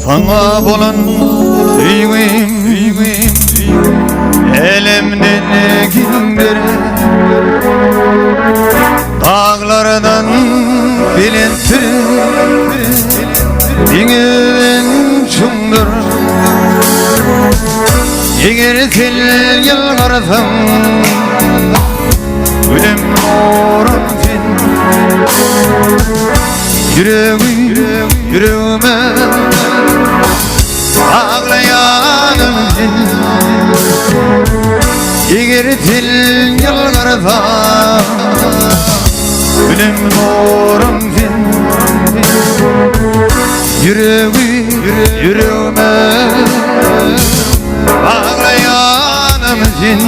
Sana bolan süygüm elimden kimdir dağlardan bilintir dingin şundur eğer tel yılgarsam ölüm orun sen yüreğime ağlayanım sen eğer tel yılgarsam ölüm orun sen yüreğime ağlayanım sen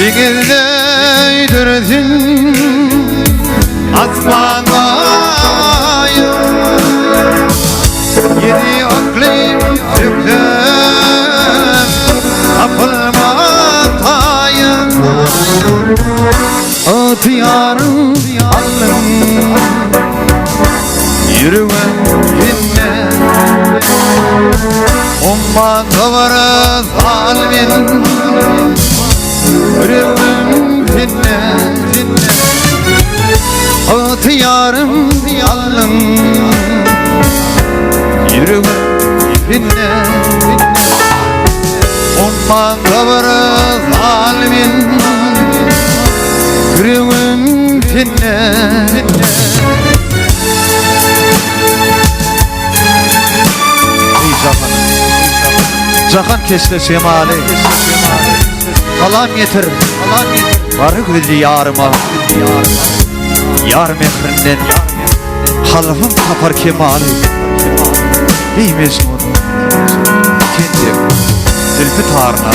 Dikildeydirsin asmanayım yedi aklim yüklem kapılmatayım o diyarım alım yürüven dinle umma kavarız halmin yüreğim dinle o diyarım alım yüreğim dinle umma kavarız halmin yüreğim dinle Cahan keşke şemali Kalam yeter Varı gözlü yarıma Yar mehrinden Halfım kapar kemali Ey mecnun Kendi Zülfü tarına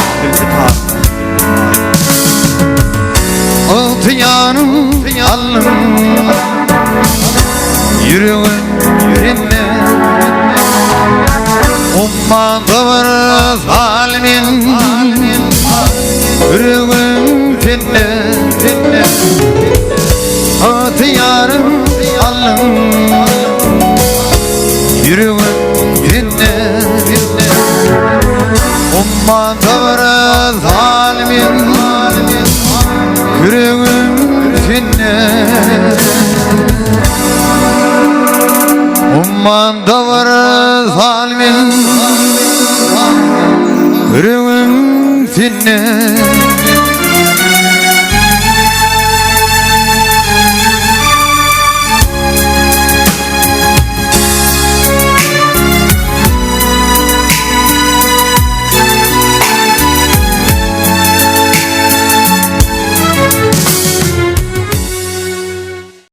Altı yanım alım Yüreğim dinle Umma kıvırız halmin yüreğim dinle o diyarım alım yüreğim dinle umma kıvırız halmin yüreğim dinle umma kıvırız halmin yüreğim dinle